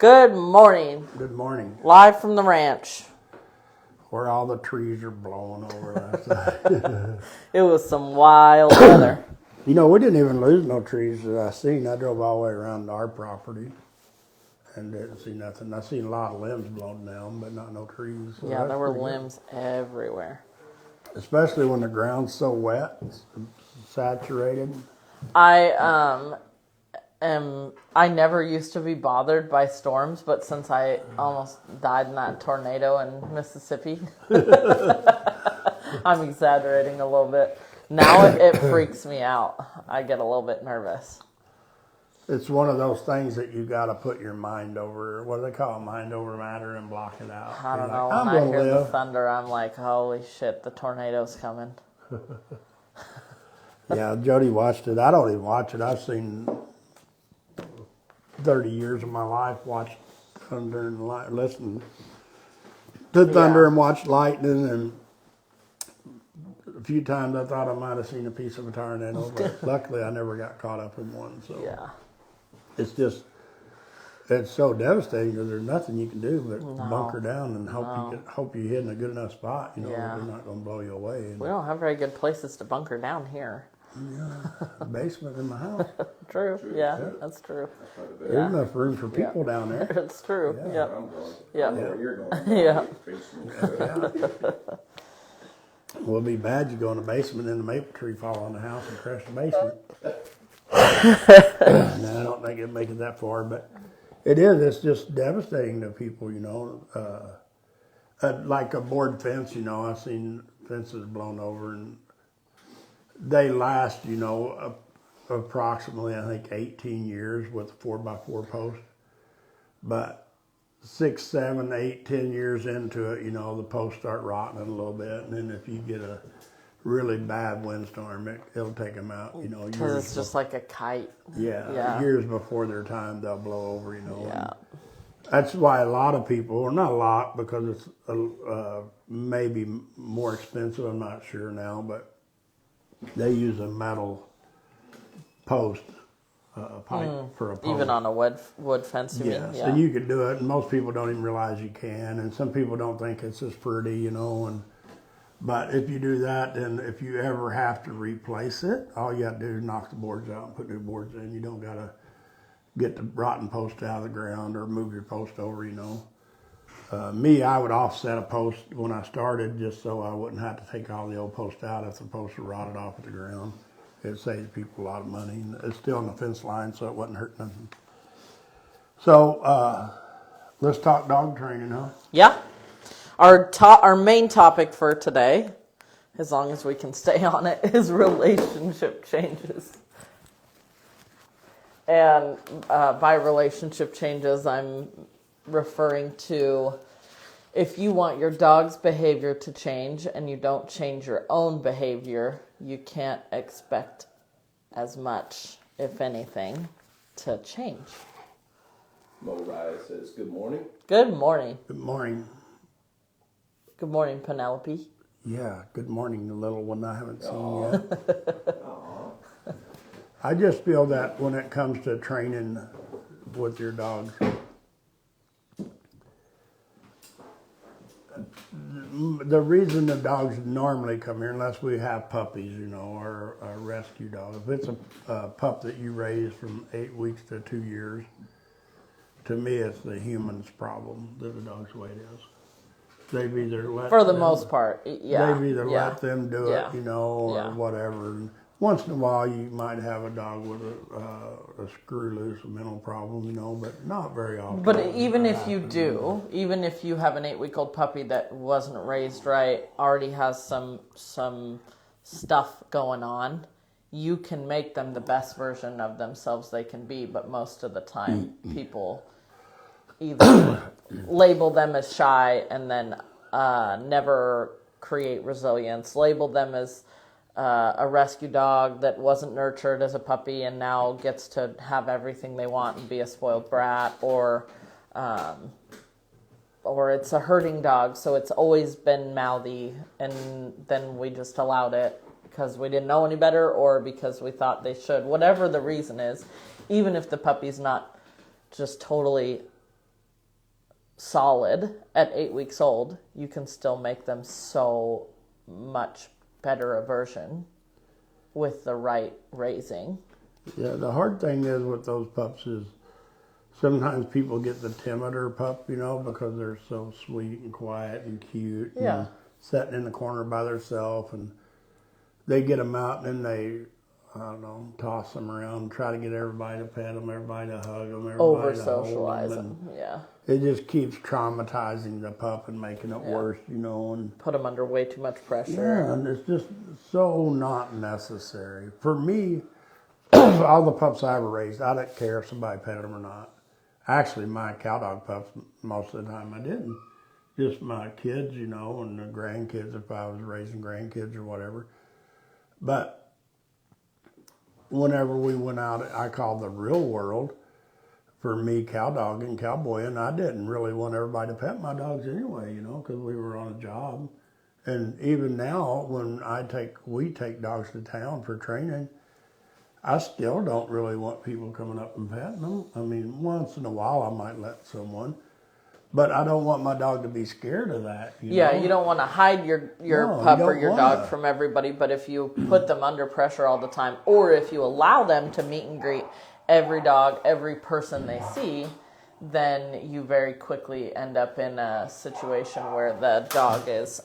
Good morning. Good morning. Live from the ranch. Where all the trees are blowing over last night. It was some wild weather. You know, we didn't even lose no trees that I seen. I drove all the way around our property and didn't see nothing. I seen a lot of limbs blown down, but not no trees. So Yeah, there were pretty limbs everywhere. good. Especially when the ground's so wet, saturated. I never used to be bothered by storms, but since I almost died in that tornado in Mississippi, I'm exaggerating a little bit. Now it freaks me out. I get a little bit nervous. It's one of those things that you got to put your mind over. What do they call it? Mind over matter and block it out. I don't know. When I hear the thunder, I'm like, holy shit, the tornado's coming. Yeah, Jody watched it. I don't even watch it. I've seen 30 years of my life watched thunder and listen to thunder and watch lightning, and a few times I thought I might have seen a piece of a tornado, but luckily I never got caught up in one. So yeah, it's so devastating because there's nothing you can do but bunker down and hope you hit in a good enough spot. You know, they're not going to blow you away. And we don't have very good places to bunker down here. Yeah, basement in my house. True. Yeah, that's true. There's enough room for people down there. It's true. Yeah. Yeah. Where you're going. Yeah. Well, it'd be bad you go in the basement and the maple tree fall on the house and crash the basement. No, I don't think it'd make it that far, but it is. It's just devastating to people, you know. Like a board fence, you know, I've seen fences blown over and they last, you know, approximately, I think, 18 years with a 4x4 post. But 6, 7, 8, 10 years into it, you know, the posts start rotting a little bit. And then if you get a really bad windstorm, it'll take them out, you know. Because it's just like a kite. Yeah, years before their time, they'll blow over, you know. Yeah. That's why a lot of people, or not a lot, because it's maybe more expensive, I'm not sure now, but they use a metal post, pipe for a post. Even on a wood fence, you mean? Yeah. So you could do it, and most people don't even realize you can, and some people don't think it's as pretty, you know. But if you do that, then if you ever have to replace it, all you have to do is knock the boards out and put new boards in. You don't got to get the rotten post out of the ground or move your post over, you know. I would offset a post when I started just so I wouldn't have to take all the old posts out if the posts were rotted off at the ground. It saves people a lot of money. And it's still on the fence line, so it wasn't hurt nothing. So let's talk dog training, huh? Yeah. Our main topic for today, as long as we can stay on it, is relationship changes. And by relationship changes, I'm referring to if you want your dog's behavior to change and you don't change your own behavior, you can't expect as much, if anything, to change. Mariah says, good morning. Good morning. Good morning. Good morning, Penelope. Yeah, good morning, the little one I haven't seen yet. I just feel that when it comes to training with your dogs, the reason the dogs normally come here, unless we have puppies, you know, or a rescue dog, if it's a pup that you raise from 8 weeks to 2 years, to me it's the human's problem that the dog's weight is. They've either let For the most part, yeah. They've either let them do it, you know, or whatever. And once in a while you might have a dog with a screw loose, a mental problem, you know, but not very often. But even if you do, even if you have an 8-week-old puppy that wasn't raised right, already has some stuff going on, you can make them the best version of themselves they can be, but most of the time people either label them as shy and then never create resilience, label them as a rescue dog that wasn't nurtured as a puppy and now gets to have everything they want and be a spoiled brat, or it's a herding dog, so it's always been mouthy, and then we just allowed it because we didn't know any better or because we thought they should. Whatever the reason is, even if the puppy's not just totally solid at 8 weeks old, you can still make them so much better a version with the right raising. Yeah, the hard thing is with those pups is sometimes people get the timider pup, because they're so sweet and quiet and cute. Yeah. And sitting in the corner by themselves, and they get them out and then they, I don't know, toss them around, try to get everybody to pet them, everybody to hug them, everybody Over to socialize hold them. them. Yeah. It just keeps traumatizing the pup and making it worse, and put them under way too much pressure. yeah, and it's just so not necessary. For me, all the pups I ever raised, I didn't care if somebody petted them or not. Actually, my cow dog pups, most of the time I didn't. Just my kids, and the grandkids if I was raising grandkids or whatever. But whenever we went out, I called the real world, for me, cow dog and cowboy, and I didn't really want everybody to pet my dogs anyway, because we were on a job. And even now, when we take dogs to town for training, I still don't really want people coming up and petting them. I mean, once in a while I might let someone, but I don't want my dog to be scared of that. You don't want to hide your pup or your dog from everybody, but if you put them under pressure all the time, or if you allow them to meet and greet every dog, every person they see, then you very quickly end up in a situation where the dog is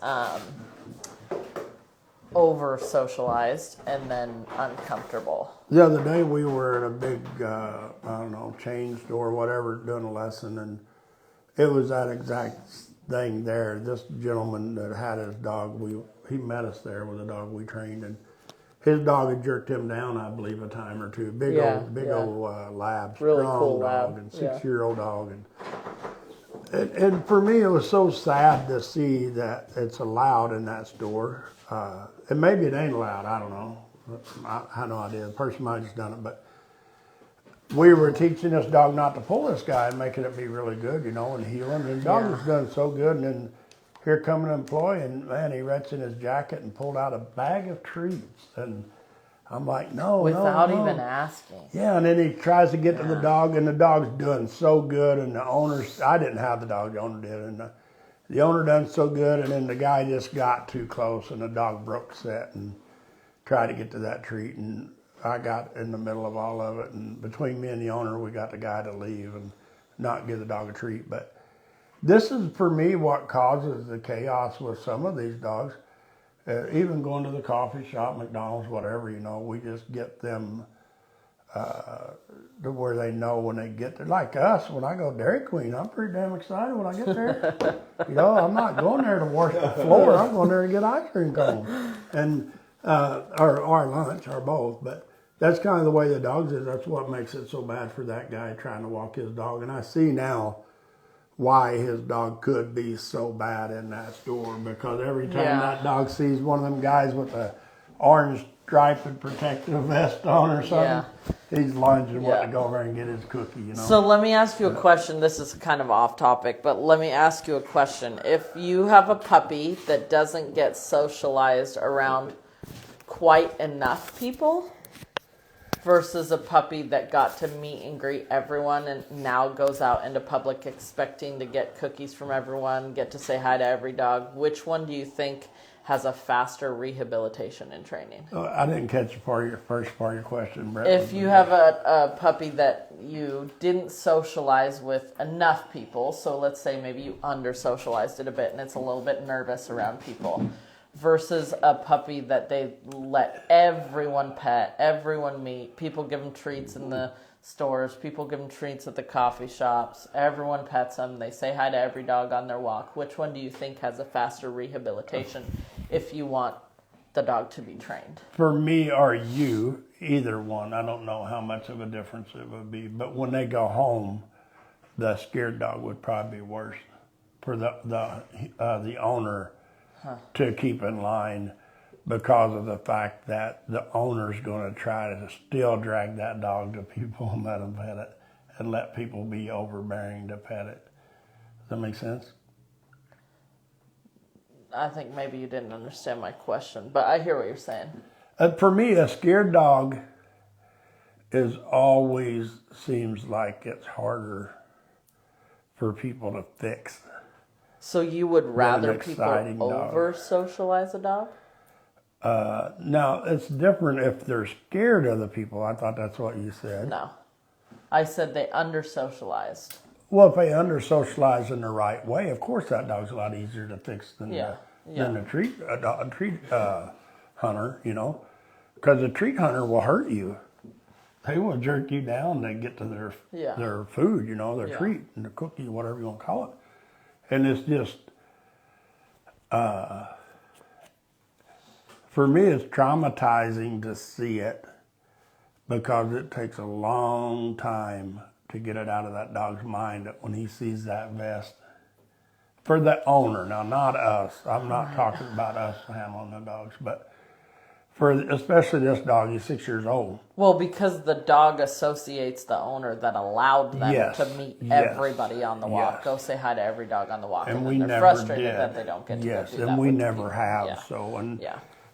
over socialized and then uncomfortable. The other day we were in a big, chain store or whatever, doing a lesson, and it was that exact thing there. This gentleman that had his dog, he met us there with a dog we trained, and his dog had jerked him down, I believe, a time or two. Big old lab, really strong cool dog, lab. and 6-year-old dog. And for me, it was so sad to see that it's allowed in that store. And maybe it ain't allowed, I don't know. I have no idea. The person might have just done it, but we were teaching this dog not to pull this guy and making it be really good, and healing. And the dog was done so good, and then here come an employee, and man, he reached in his jacket and pulled out a bag of treats, and I'm like, no, without no. even asking. Yeah, and then he tries to get to the dog, and the dog's doing so good, and I didn't have the dog, the owner did, and the owner done so good, and then the guy just got too close, and the dog broke set and tried to get to that treat, and I got in the middle of all of it, and between me and the owner, we got the guy to leave and not give the dog a treat. But this is, for me, what causes the chaos with some of these dogs. Even going to the coffee shop, McDonald's, whatever, we just get them to where they know when they get there. Like us, when I go Dairy Queen, I'm pretty damn excited when I get there. I'm not going there to wash the floor. I'm going there to get ice cream cone. And or lunch, or both. But that's kind of the way the dogs is. That's what makes it so bad for that guy trying to walk his dog. And I see now why his dog could be so bad in that store, because every time that dog sees one of them guys with a orange striped protective vest on or something, he's lunging to go over and get his cookie, So let me ask you a question. This is kind of off topic, but let me ask you a question. If you have a puppy that doesn't get socialized around quite enough people versus a puppy that got to meet and greet everyone and now goes out into public expecting to get cookies from everyone, get to say hi to every dog, which one do you think has a faster rehabilitation and training? I didn't catch your first part of your question, Brett. If you have a puppy that you didn't socialize with enough people, so let's say maybe you under-socialized it a bit and it's a little bit nervous around people, versus a puppy that they let everyone pet, everyone meet, people give them treats in the stores, people give them treats at the coffee shops, everyone pets them, they say hi to every dog on their walk. Which one do you think has a faster rehabilitation if you want the dog to be trained? For me or you, either one. I don't know how much of a difference it would be, but when they go home, the scared dog would probably be worse for the owner to keep in line, because of the fact that the owner's going to try to still drag that dog to people and let them pet it, and let people be overbearing to pet it. Does that make sense? I think maybe you didn't understand my question, but I hear what you're saying. For me, a scared dog always seems like it's harder for people to fix. So you would rather people exciting dog. over socialize a dog? Now, it's different if they're scared of the people. I thought that's what you said. No. I said they under socialized. Well, if they under socialize in the right way, of course that dog's a lot easier to fix than than a treat hunter, you know, because a treat hunter will hurt you. They will jerk you down to get to their food, you know, their treat and their cookie, whatever you want to call it. And it's just, for me, it's traumatizing to see it because it takes a long time to get it out of that dog's mind that when he sees that vest. For the owner, now not us. I'm not talking about us handling the dogs, but for especially this dog, he's 6 years old. Well, because the dog associates the owner that allowed them to meet everybody on the walk. Go say hi to every dog on the walk. And then we they're never frustrated did. that they don't get to go do that. And we with never people. have. Yeah. So, and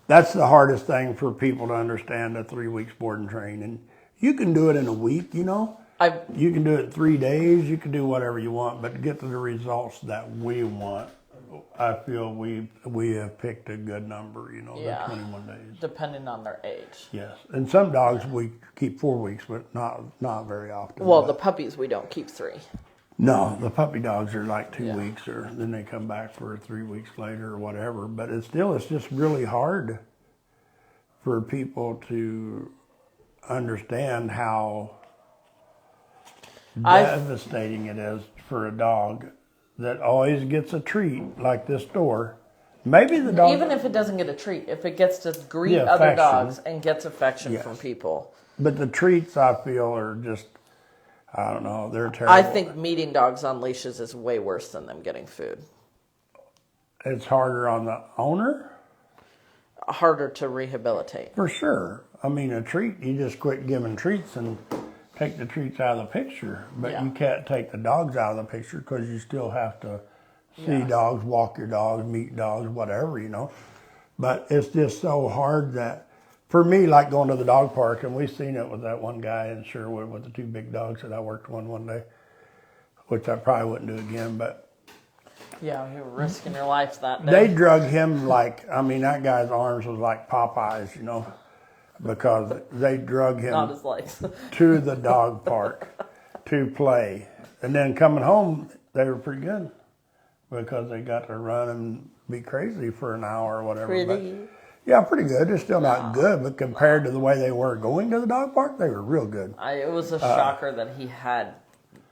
that's the hardest thing for people to understand, the 3 weeks board and train. And you can do it in a week, you know. You can do it 3 days. You can do whatever you want, but to get to the results that we want, I feel we have picked a good number, you know, the 21 days. Depending on their age. Yes. And some dogs we keep 4 weeks, but not very often. Well, the puppies we don't keep 3. No, the puppy dogs are like 2 weeks, or then they come back for 3 weeks later or whatever. But it's just really hard for people to understand how devastating it is for a dog that always gets a treat like this door. Maybe the dog, even if it doesn't get a treat, if it gets to greet other dogs and gets affection from people. But the treats, I feel, are just, I don't know, they're terrible. I think meeting dogs on leashes is way worse than them getting food. It's harder on the owner? Harder to rehabilitate. For sure. I mean, a treat, you just quit giving treats and take the treats out of the picture. But you can't take the dogs out of the picture because you still have to see dogs, walk your dogs, meet dogs, whatever, you know. But it's just so hard that, for me, like going to the dog park, and we've seen it with that one guy in Sherwood with the 2 big dogs that I worked one day, which I probably wouldn't do again, but yeah, you were risking your life that day. They drug him like, I mean, that guy's arms was like Popeyes, you know, because they drug him Not his legs. to the dog park to play. And then coming home, they were pretty good because they got to run and be crazy for an hour or whatever. Pretty. Yeah, pretty good. They're still not good, but compared to the way they were going to the dog park, they were real good. It was a shocker that he had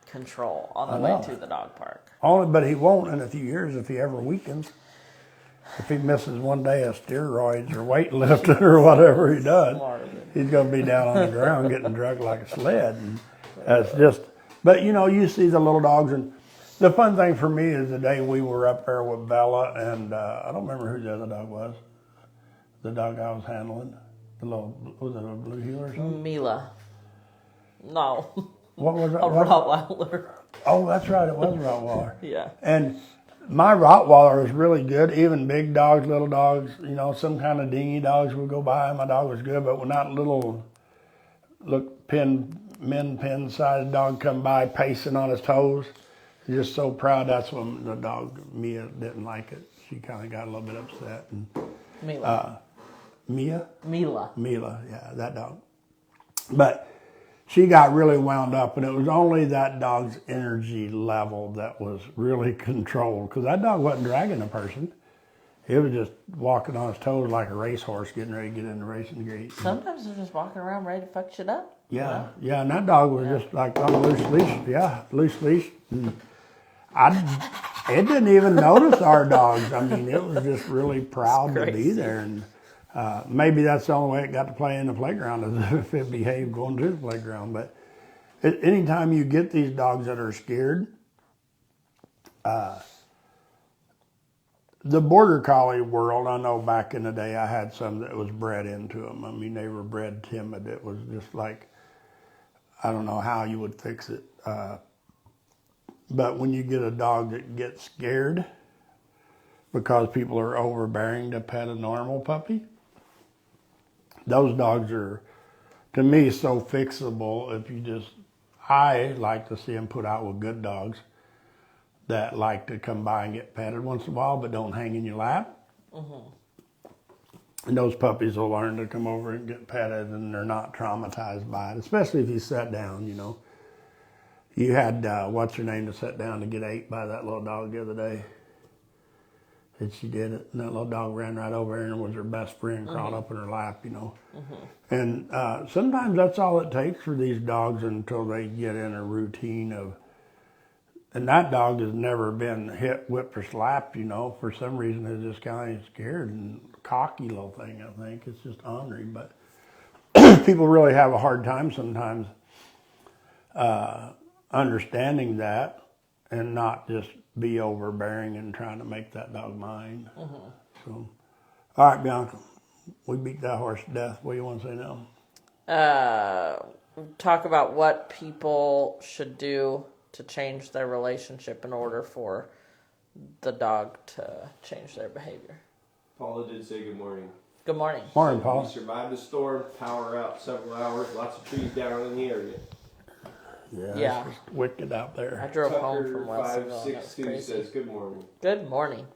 control on the way to the dog park. But he won't in a few years if he ever weakens. If he misses one day of steroids or weightlifting or whatever he does, he's going to be down on the ground getting drugged like a sled. And it's just, but you know, you see the little dogs, and the fun thing for me is the day we were up there with Bella, and I don't remember who the other dog was. The dog I was handling, the little, was it a blue heeler or something? Mila. No. What was it? A Rottweiler. Oh, that's right, it was a Rottweiler. Yeah. And my Rottweiler was really good, even big dogs, little dogs, you know, some kind of dingy dogs would go by, my dog was good, but when that little, pin-sized dog come by pacing on his toes, just so proud. That's when the dog, Mia, didn't like it. She kind of got a little bit upset. And Mila. Mila, yeah, that dog. But she got really wound up, and it was only that dog's energy level that was really controlled, because that dog wasn't dragging a person. He was just walking on his toes like a racehorse getting ready to get in the racing gate. Sometimes they're just walking around ready to fuck shit up. Yeah, yeah, and that dog was just like on a loose leash. Loose leash. And it didn't even notice our dogs. I mean, it was just really proud to be there. And maybe that's the only way it got to play in the playground, is if it behaved going to the playground. But anytime you get these dogs that are scared, the Border Collie world, I know back in the day I had some that was bred into them. I mean, they were bred timid. It was just like, I don't know how you would fix it. But when you get a dog that gets scared because people are overbearing to pet a normal puppy, those dogs are, to me, so fixable. If you just, I like to see them put out with good dogs that like to come by and get petted once in a while, but don't hang in your lap. And those puppies will learn to come over and get petted, and they're not traumatized by it, especially if you sit down, you know. You had, what's her name, to sit down to get ate by that little dog the other day. And she did it, and that little dog ran right over her and was her best friend, crawled up in her lap, you know. And sometimes that's all it takes for these dogs until they get in a routine of, and that dog has never been whipped or slapped, you know. For some reason, it's just kind of scared and cocky little thing, I think. It's just ornery, but people really have a hard time sometimes understanding that and not just be overbearing and trying to make that dog mine. So, all right, Bianca, we beat that horse to death. What do you want to say now? Talk about what people should do to change their relationship in order for the dog to change their behavior. Paula did say good morning. Good morning. Morning, Paul. We survived the storm, power out several hours, lots of trees down in the area. Yeah. It's just wicked out I there. drove home Tucker from Westville. That's 562 crazy. says good morning. Good morning.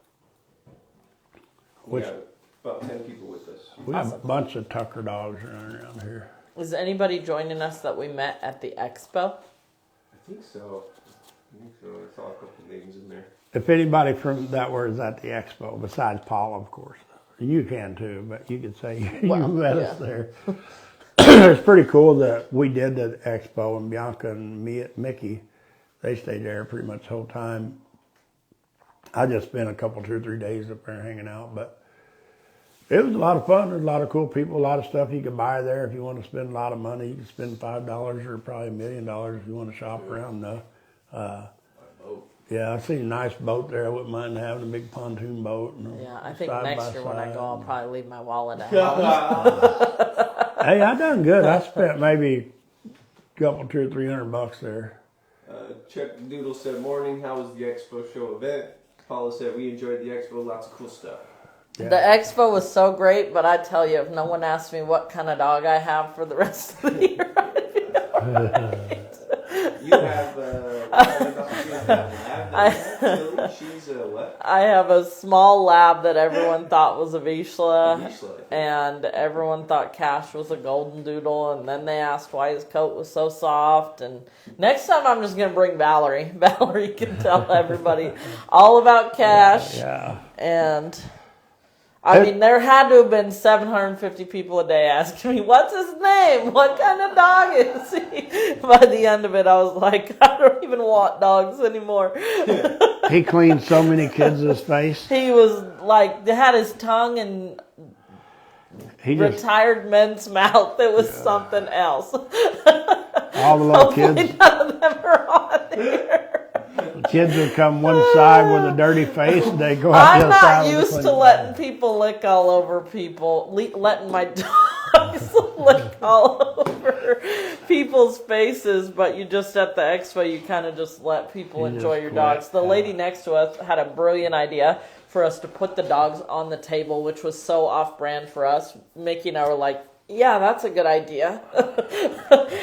We got about 10 people with us. We have a bunch of Tucker dogs running around here. Is anybody joining us that we met at the expo? I think so. I saw a couple names in there. If anybody from that was at the expo, besides Paul, of course, you can too, but you could say you met us there. It's pretty cool that we did the expo, and Bianca and Mickey, they stayed there pretty much the whole time. I just spent a couple, 2 or 3 days up there hanging out, but it was a lot of fun. There's a lot of cool people, a lot of stuff you can buy there. If you want to spend a lot of money, you can spend $5 or probably $1 million if you want to shop around. Yeah, I've seen a nice boat there. I wouldn't mind having a big pontoon boat. Yeah, I think next year when I go, I'll probably leave my wallet at home. Hey, I done good. I spent maybe a couple, $200 or $300 there. Chuck Doodle said, morning, how was the expo show event? Paula said, we enjoyed the expo, lots of cool stuff. Yeah. The expo was so great, but I tell you, if no one asked me what kind of dog I have for the rest of the year, I'd be all right. You have she's a what? I have a small lab that everyone thought was a Vizsla, and everyone thought Cash was a golden doodle, and then they asked why his coat was so soft. And next time I'm just going to bring Valerie. Valerie can tell everybody all about Cash. Yeah. And I mean, there had to have been 750 people a day asking me, what's his name? What kind of dog is he? By the end of it, I was like, I don't even want dogs anymore. He cleaned so many kids' face. He was like, they had his tongue in retired men's mouth. It was something else. All the little kids. None of them are on here. Kids would come one side with a dirty face, and they go out the other side. I'm not used to letting people lick all over people, letting my dogs lick all over people's faces, but you just at the expo, you kind of just let people enjoy your dogs. The lady next to us had a brilliant idea for us to put the dogs on the table, which was so off-brand for us. Mickey and I were like, yeah, that's a good idea,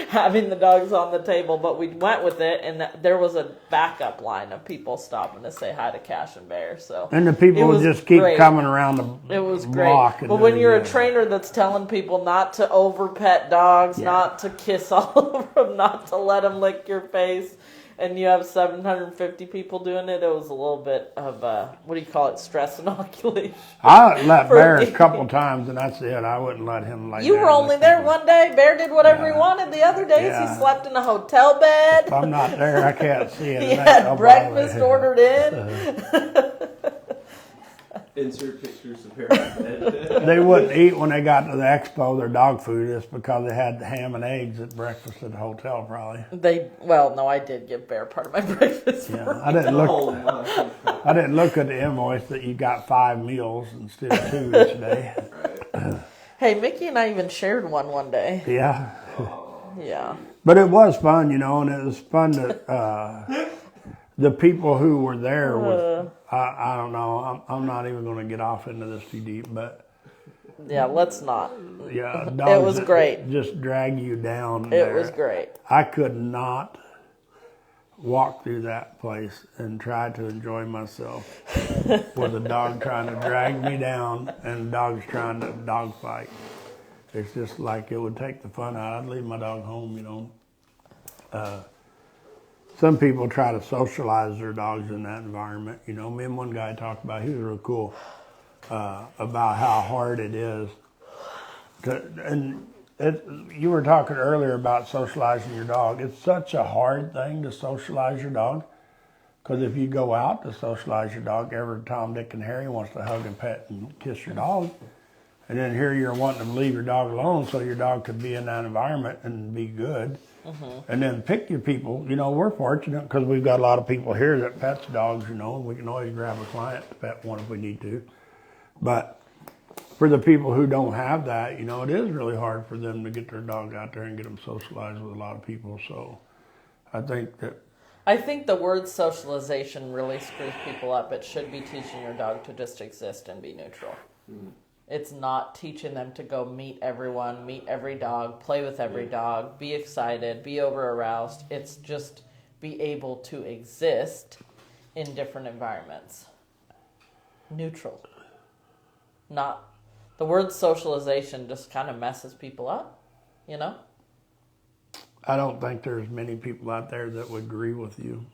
having the dogs on the table. But we went with it, and there was a backup line of people stopping to say hi to Cash and Bear. So and the people would just keep coming around the It was block. great. But when you're a trainer that's telling people not to over pet dogs, not to kiss all over them, not to let them lick your face, and you have 750 people doing it, it was a little bit of stress inoculation. I let Bear a couple times, and that's it. I wouldn't let him lay You down were only there one day. Bear did whatever he wanted. The other days he slept in a hotel bed. If I'm not there, I can't see it. He had breakfast ordered in. Insert pictures of bed. They wouldn't eat when they got to the expo, their dog food, just because they had ham and eggs at breakfast at the hotel, probably. No, I did give Bear part of my breakfast. Yeah, I didn't look at the invoice that you got 5 meals instead of 2 each day. Right. Hey, Mickey and I even shared one day. Yeah. Yeah. But it was fun, and it was fun that the people who were there was, I don't know, I'm not even going to get off into this too deep, but... Yeah, let's not. Yeah, it was great. Just drag you down. It was great. I could not walk through that place and try to enjoy myself with a dog trying to drag me down and dogs trying to dog fight. It's just like it would take the fun out. I'd leave my dog home, you know. Some people try to socialize their dogs in that environment. You know, me and one guy talked about, he was real cool, about how hard it is you were talking earlier about socializing your dog. It's such a hard thing to socialize your dog, because if you go out to socialize your dog, every Tom, Dick, and Harry wants to hug and pet and kiss your dog. And then here you're wanting to leave your dog alone so your dog could be in that environment and be good. And then pick your people. You know, we're fortunate because we've got a lot of people here that pets dogs, you know, and we can always grab a client to pet one if we need to. But for the people who don't have that, you know, it is really hard for them to get their dog out there and get them socialized with a lot of people. So I think the word socialization really screws people up. It should be teaching your dog to just exist and be neutral. It's not teaching them to go meet everyone, meet every dog, play with every dog, be excited, be over aroused. It's just be able to exist in different environments. Neutral. Not the word socialization just kind of messes people up, you know? I don't think there's many people out there that would agree with you.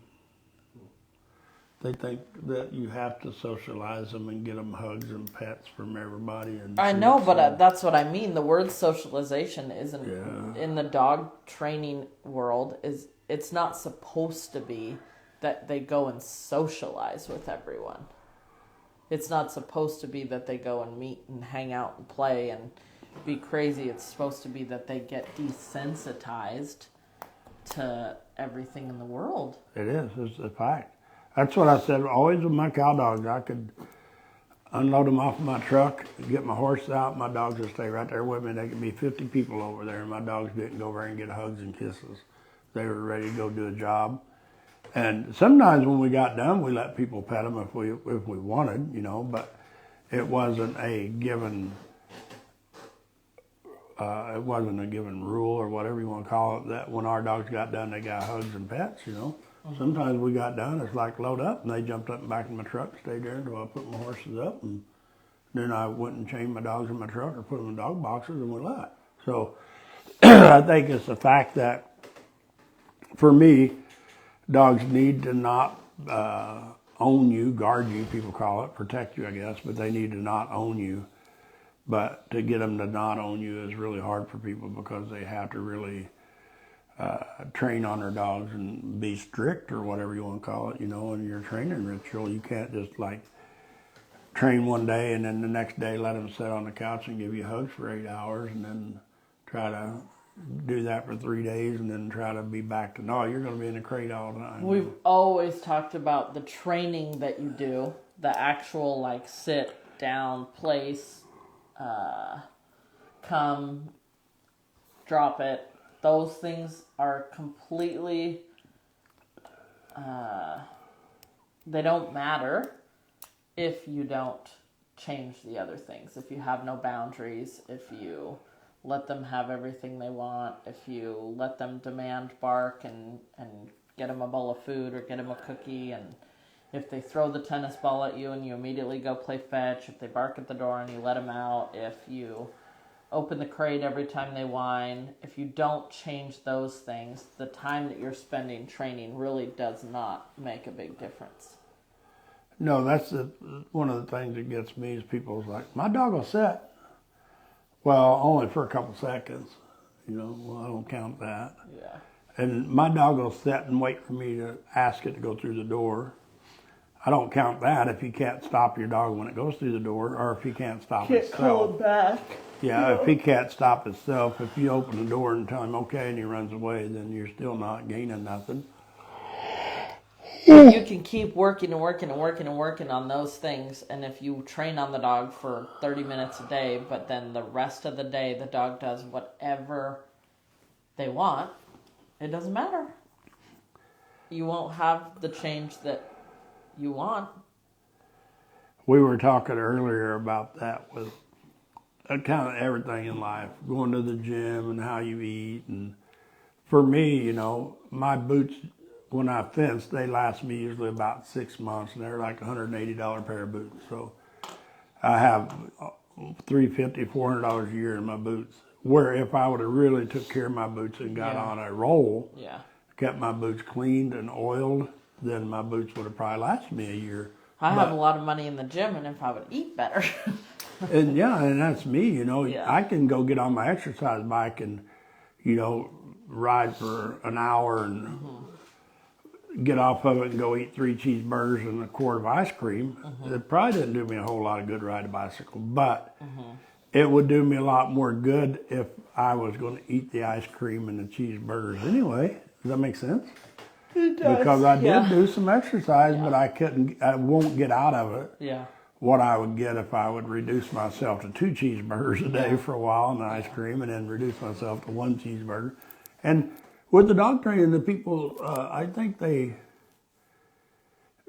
They think that you have to socialize them and get them hugs and pets from everybody. And I know, but that's what I mean. The word socialization isn't in the dog training world. It's not supposed to be that they go and socialize with everyone. It's not supposed to be that they go and meet and hang out and play and be crazy. It's supposed to be that they get desensitized to everything in the world. It is. It's a fact. That's what I said. Always with my cow dogs, I could unload them off of my truck, get my horse out. My dogs would stay right there with me. There could be 50 people over there, and my dogs didn't go over and get hugs and kisses. They were ready to go do a job. And sometimes when we got done, we let people pet them if we wanted, you know. But it wasn't a given. It wasn't a given rule or whatever you want to call it. That when our dogs got done, they got hugs and pets, you know. Sometimes we got done, it's like load up, and they jumped up and back in my truck, stayed there until I put my horses up, and then I went and chained my dogs in my truck or put them in dog boxes, and we left. So I think it's the fact that, for me, dogs need to not own you, guard you, people call it, protect you, I guess, but they need to not own you. But to get them to not own you is really hard for people because they have to really train on their dogs and be strict or whatever you want to call it, you know, in your training ritual. You can't just like train one day and then the next day let them sit on the couch and give you hugs for 8 hours and then try to do that for 3 days and then try to be back to, no, you're going to be in the crate all the time. We've always talked about the training that you do, the actual like sit down, place, come, drop it. Those things are completely, they don't matter if you don't change the other things. If you have no boundaries, if you let them have everything they want, if you let them demand bark and get them a bowl of food or get them a cookie, and if they throw the tennis ball at you and you immediately go play fetch, if they bark at the door and you let them out, if you open the crate every time they whine, if you don't change those things, the time that you're spending training really does not make a big difference. No, that's one of the things that gets me is people's like, my dog will sit. Well, only for a couple seconds, you know. Well, I don't count that. Yeah. And my dog will sit and wait for me to ask it to go through the door. I don't count that if you can't stop your dog when it goes through the door, or if he can't stop itself. Can't call him back. Yeah, if he can't stop himself, if you open the door and tell him okay and he runs away, then you're still not gaining nothing. You can keep working and working and working and working on those things, and if you train on the dog for 30 minutes a day, but then the rest of the day the dog does whatever they want, it doesn't matter. You won't have the change that you want. We were talking earlier about that with kind of everything in life, going to the gym and how you eat. And for me, you know, my boots when I fence, they last me usually about 6 months, and they're like $180 pair of boots. So I have $350, $400 a year in my boots. Where if I would have really took care of my boots and got on a roll, kept my boots cleaned and oiled, then my boots would have probably lasted me a year. I have a lot of money in the gym, and if I would eat better. And and that's me, you know. I can go get on my exercise bike and, you know, ride for an hour and get off of it and go eat 3 cheeseburgers and a quart of ice cream. It probably didn't do me a whole lot of good to ride a bicycle, but it would do me a lot more good if I was going to eat the ice cream and the cheeseburgers anyway. Does that make sense? It does. Because I did do some exercise, but I won't get out of it what I would get if I would reduce myself to 2 cheeseburgers a day for a while and ice cream, and then reduce myself to 1 cheeseburger. And with the dog training, the people, I think they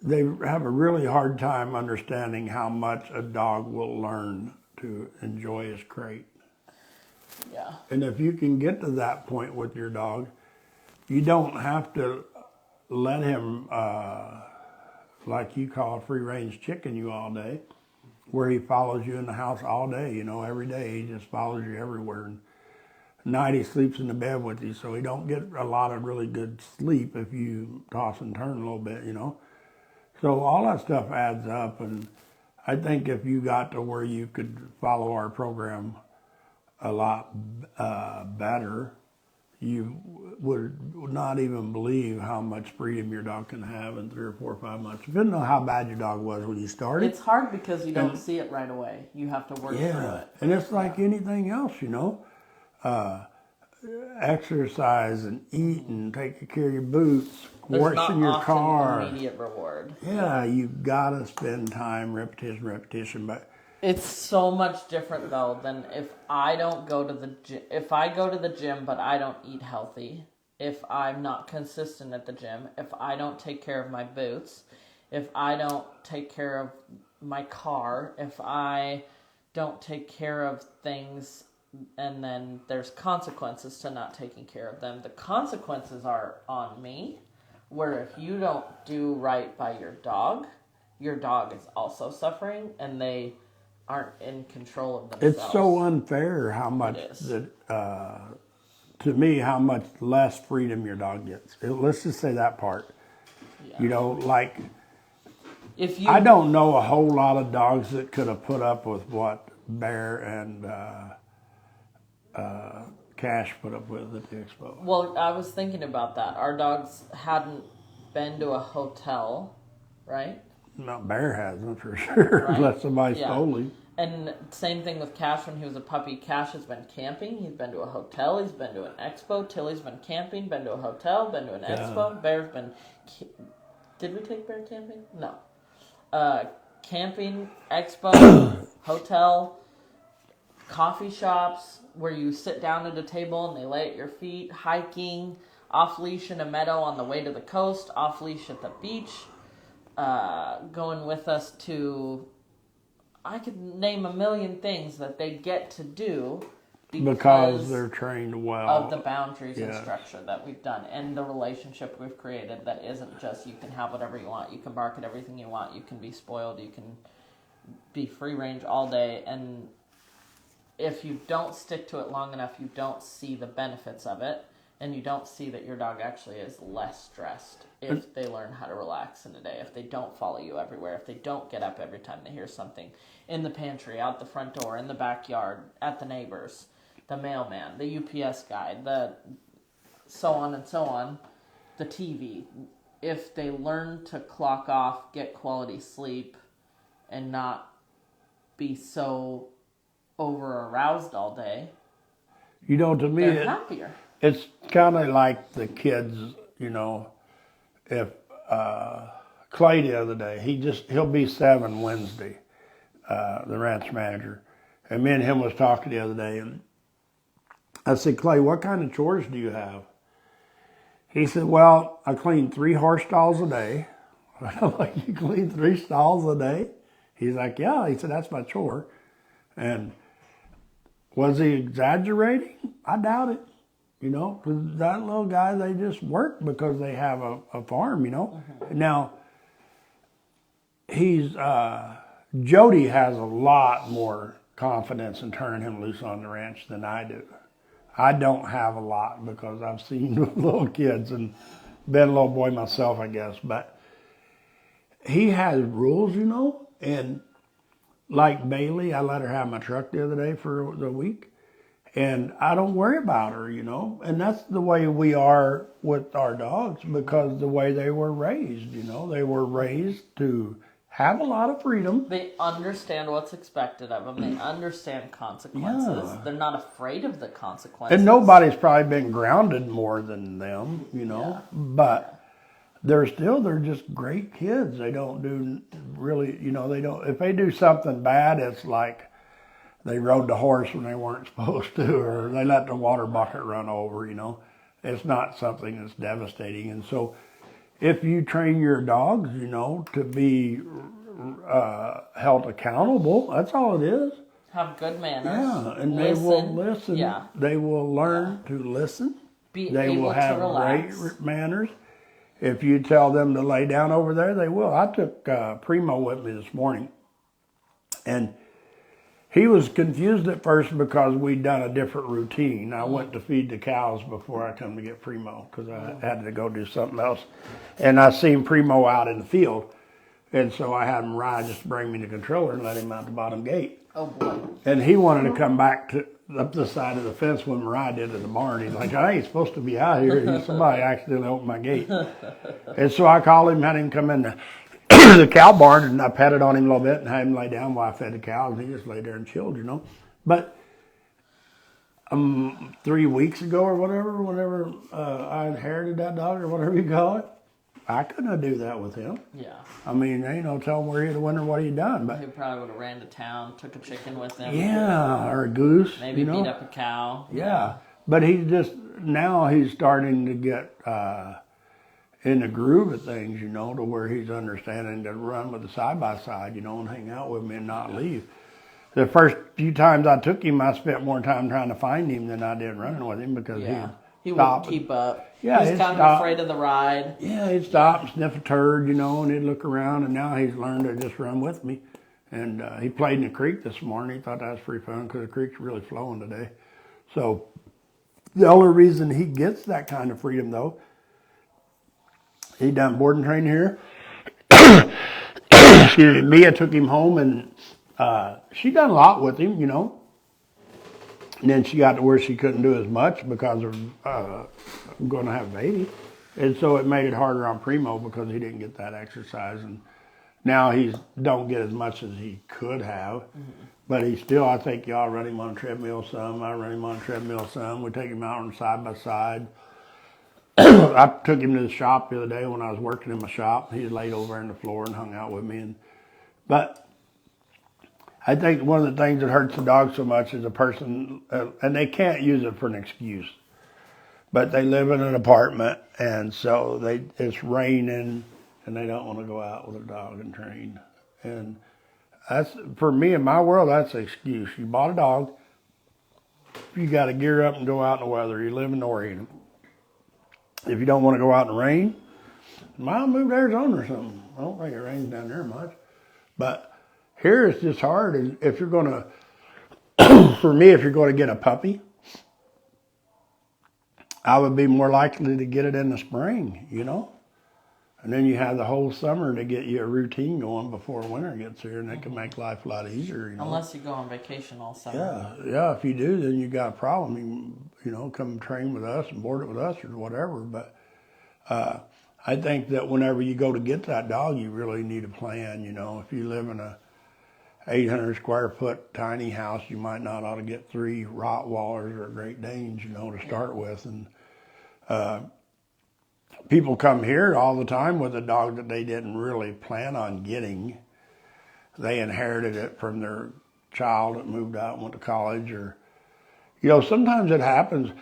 have a really hard time understanding how much a dog will learn to enjoy his crate. Yeah. And if you can get to that point with your dog, you don't have to let him, like you call free-range chicken you all day, where he follows you in the house all day, you know, every day. He just follows you everywhere. And at night he sleeps in the bed with you, so he don't get a lot of really good sleep if you toss and turn a little bit, you know. So all that stuff adds up, and I think if you got to where you could follow our program a lot better, you would not even believe how much freedom your dog can have in 3 or 4 or 5 months. You didn't know how bad your dog was when you started. It's hard because you don't see it right away. You have to work through it. And it's like anything else, you know. Exercise and eat and taking care of your boots, washing your car. There's not immediate reward. Yeah, you gotta spend time, repetition. But it's so much different though than if I don't go to the gym. If I go to the gym but I don't eat healthy, if I'm not consistent at the gym, if I don't take care of my boots, if I don't take care of my car, if I don't take care of things, and then there's consequences to not taking care of them. The consequences are on me, where if you don't do right by your dog is also suffering, and they aren't in control of themselves. It's so unfair how much to me, how much less freedom your dog gets. Let's just say that part. Yeah. You know, like, I don't know a whole lot of dogs that could have put up with what Bear and Cash put up with at the expo. Well, I was thinking about that. Our dogs hadn't been to a hotel, right? No, Bear hasn't for sure, right? Unless somebody stole him. And same thing with Cash when he was a puppy. Cash has been camping. He's been to a hotel. He's been to an expo. Tilly's been camping, been to a hotel, been to an expo. Bear's been... Did we take Bear camping? No. Camping, expo, hotel, coffee shops where you sit down at a table and they lay at your feet, hiking, off-leash in a meadow on the way to the coast, off-leash at the beach, going with us to... I could name a million things that they get to do because they're trained well of the boundaries and structure that we've done and the relationship we've created that isn't just you can have whatever you want, you can bark at everything you want, you can be spoiled, you can be free range all day, and if you don't stick to it long enough, you don't see the benefits of it, and you don't see that your dog actually is less stressed if they learn how to relax in a day, if they don't follow you everywhere, if they don't get up every time they hear something in the pantry, out the front door, in the backyard, at the neighbors, the mailman, the UPS guy, the so on and so on, the TV. If they learn to clock off, get quality sleep, and not be so over-aroused all day, you know, to me, they're happier. It's kind of like the kids, you know, if Clay the other day, he'll be 7 Wednesday, the ranch manager, and me and him was talking the other day, and I said, Clay, what kind of chores do you have? He said, well, I clean 3 horse stalls a day. I'm like, you clean 3 stalls a day? He's like, yeah. He said, that's my chore. And was he exaggerating? I doubt it. you know, because that little guy, they just work because they have a farm, you know. Now, Jody has a lot more confidence in turning him loose on the ranch than I do. I don't have a lot because I've seen little kids and been a little boy myself, I guess. But he has rules, you know, and like Bailey, I let her have my truck the other day for the week, and I don't worry about her, you know. And that's the way we are with our dogs because the way they were raised, you know. They were raised to have a lot of freedom. They understand what's expected of them. They understand consequences. Yeah. They're not afraid of the consequences. And nobody's probably been grounded more than them, you know. Yeah. But they're just great kids. They don't do really, you know, they don't, if they do something bad, it's like they rode the horse when they weren't supposed to, or they let the water bucket run over, you know. It's not something that's devastating. And so if you train your dogs, you know, to be held accountable, that's all it is. Have good manners. Yeah, and they will listen. Yeah. They will learn to listen. They will have great manners. If you tell them to lay down over there, they will. I took Primo with me this morning, and he was confused at first because we'd done a different routine. I went to feed the cows before I come to get Primo because I had to go do something else. And I seen Primo out in the field. And so I had him ride just to bring me the controller and let him out the bottom gate. Oh, boy. And he wanted to come back up the side of the fence when Mariah did to the barn. He's like, I ain't supposed to be out here. Somebody accidentally opened my gate. And so I called him, had him come in the cow barn, and I patted on him a little bit and had him lay down while I fed the cows, and he just lay there and chilled, you know. But 3 weeks ago or whatever, whenever I inherited that dog or whatever you call it, I couldn't do that with him. Yeah. I mean, you know, tell him where he had went or what he done. But He probably would have ran to town, took a chicken with him. yeah, or a goose. Maybe you know? beat up a cow. Yeah. But now he's starting to get in the groove of things, you know, to where he's understanding to run with the side-by-side, you know, and hang out with me and not leave. The first few times I took him, I spent more time trying to find him than I did running with him because he wouldn't keep up. Yeah, he was kind of afraid of the ride. Yeah, he'd stop and sniff a turd, you know, and he'd look around, and now he's learned to just run with me. And he played in the creek this morning. He thought that was pretty fun because the creek's really flowing today. So the only reason he gets that kind of freedom, though, he done board and train here. Excuse me, Mia took him home, and she done a lot with him, you know. And then she got to where she couldn't do as much because of going to have a baby. And so it made it harder on Primo because he didn't get that exercise. And now he don't get as much as he could have. Mm-hmm. But he still, I think y'all run him on a treadmill some. I run him on a treadmill some. We take him out on side by side. I took him to the shop the other day when I was working in my shop. He laid over on the floor and hung out with me. But I think one of the things that hurts the dog so much is a person, and they can't use it for an excuse, but they live in an apartment, and so it's raining, and they don't want to go out with a dog and train. And that's, for me, in my world, that's an excuse. You bought a dog, you got to gear up and go out in the weather. You live in Oregon. If you don't want to go out in the rain, mom moved to Arizona or something. I don't think it rains down there much, but here it's just hard. And if you're going to, for me, if you're going to get a puppy, I would be more likely to get it in the spring, you know? And then you have the whole summer to get you a routine going before winter gets here, and it can make life a lot easier, you know? Unless you go on vacation all summer. Yeah, if you do, then you got a problem. You know, come train with us and board it with us or whatever. But I think that whenever you go to get that dog, you really need a plan, you know? If you live in a 800 square foot tiny house, you might not ought to get 3 Rottweilers or Great Danes, you know, to start with. And people come here all the time with a dog that they didn't really plan on getting. They inherited it from their child that moved out and went to college, or, you know, sometimes it happens.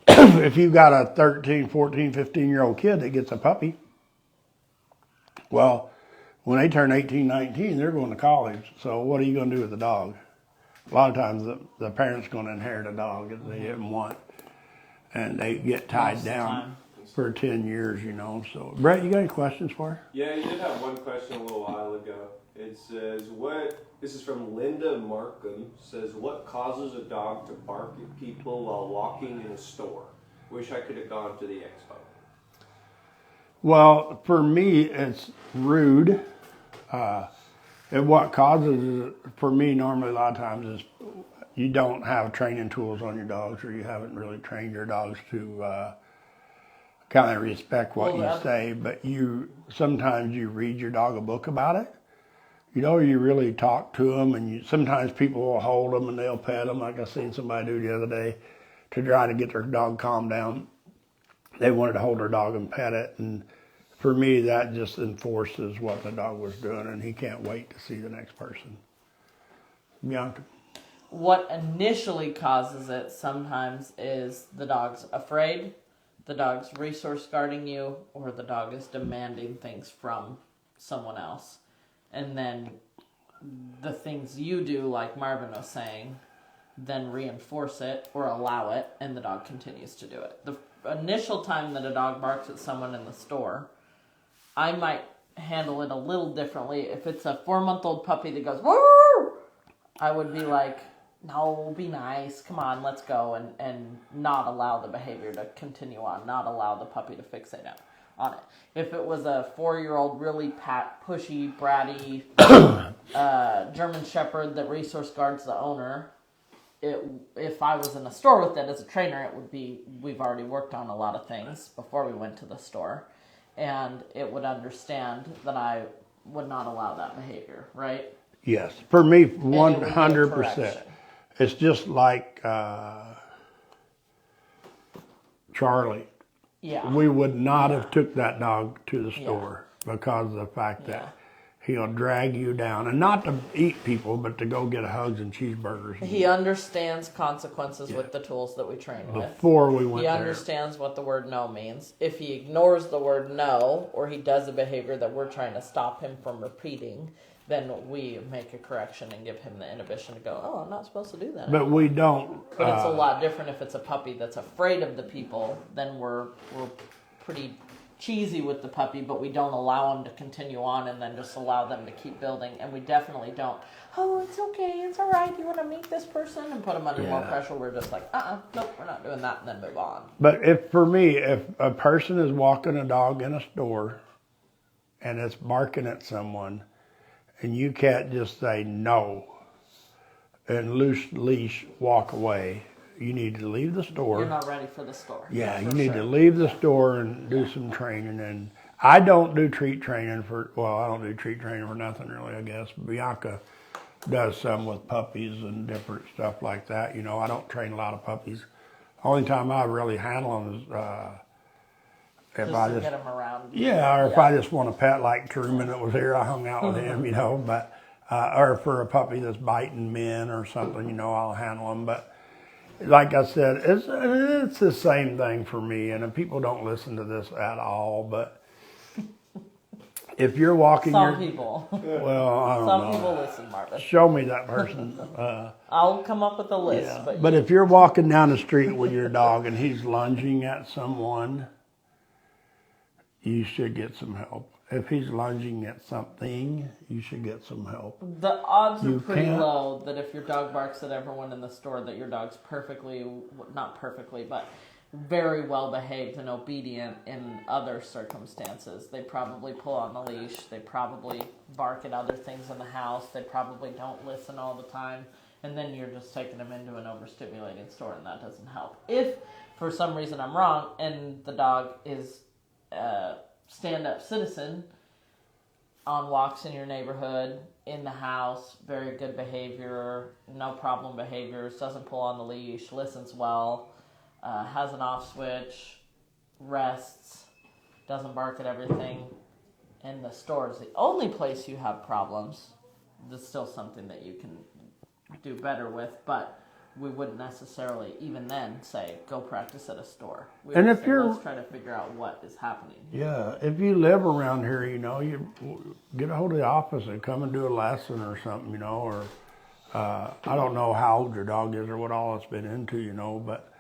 If you've got a 13, 14, 15-year-old kid that gets a puppy, well, when they turn 18, 19, they're going to college. So what are you going to do with the dog? A lot of times the parent's going to inherit a dog that they didn't want. and they get tied Most of the down time. for 10 years, you know. So, Brett, you got any questions for her? Yeah, you did have one question a little while ago. It says, this is from Linda Markham, says, what causes a dog to bark at people while walking in a store? Wish I could have gone to the expo. Well, for me, it's rude. And what causes it, for me, normally a lot of times is you don't have training tools on your dogs, or you haven't really trained your dogs to kind of respect what you say. But sometimes you read your dog a book about it. You know, you really talk to them, and sometimes people will hold them and they'll pet them, like I seen somebody do the other day, to try to get their dog calmed down. They wanted to hold their dog and pet it, and for me, that just enforces what the dog was doing, and he can't wait to see the next person. Bianca? What initially causes it sometimes is the dog's afraid, the dog's resource guarding you, or the dog is demanding things from someone else. And then the things you do, like Marvin was saying, then reinforce it or allow it, and the dog continues to do it. The initial time that a dog barks at someone in the store, I might handle it a little differently. If it's a 4-month-old puppy that goes, woo, I would be like, no, be nice, come on, let's go, and not allow the behavior to continue on, not allow the puppy to fixate on it. If it was a 4-year-old really pushy, bratty German Shepherd that resource guards the owner, if I was in a store with it as a trainer, it would be, we've already worked on a lot of things before we went to the store, and it would understand that I would not allow that behavior, right? Yes, for me, And it would be a 100%. correction. It's just like Charlie. Yeah. We would not have took that dog to the store because of the fact that he'll drag you down, and not to eat people, but to go get hugs and cheeseburgers. He understands consequences with the tools that we train with. Before we went He there. understands what the word no means. If he ignores the word no, or he does a behavior that we're trying to stop him from repeating, then we make a correction and give him the inhibition to go, oh, I'm not supposed to do that. But we don't. But it's a lot different if it's a puppy that's afraid of the people. Then we're pretty cheesy with the puppy, but we don't allow them to continue on and then just allow them to keep building. And we definitely don't, oh, it's okay, it's all right, you want to meet this person and put them under more pressure. We're just like, nope, we're not doing that, and then move on. But for me, if a person is walking a dog in a store and it's barking at someone, and you can't just say no and loose leash walk away, you need to leave the store. You're not ready for the store. Yeah, you need to leave the store and do some training. And I don't do treat training I don't do treat training for nothing really, I guess. Bianca does some with puppies and different stuff like that. You know, I don't train a lot of puppies. Only time I really handle them is if I just get them around. or if I just want a pet like Truman that was here, I hung out with him, you know. But or for a puppy that's biting men or something, you know, I'll handle them. But like I said, it's the same thing for me, and people don't listen to this at all. But if you're walking, People. Well, I don't know. Some people listen, Marvin. Show me that person. I'll come up with a list. But if you're walking down the street with your dog and he's lunging at someone, you should get some help. If he's lunging at something, you should get some help. The odds are pretty low that if your dog barks at everyone in the store, that your dog's not perfectly, but very well behaved and obedient in other circumstances. They probably pull on the leash. They probably bark at other things in the house. They probably don't listen all the time. And then you're just taking them into an overstimulating store, and that doesn't help. If, for some reason, I'm wrong, and the dog is stand-up citizen on walks in your neighborhood, in the house, very good behavior, no problem behaviors, doesn't pull on the leash, listens well, has an off switch, rests, doesn't bark at everything, and the store is the only place you have problems, there's still something that you can do better with, but we wouldn't necessarily even then say go practice at a store. We And would if say, you're- let's try to figure out what is happening. Yeah, if you live around here, you know, you get a hold of the office and come and do a lesson or something, you know, or I don't know how old your dog is or what all it's been into, you know, but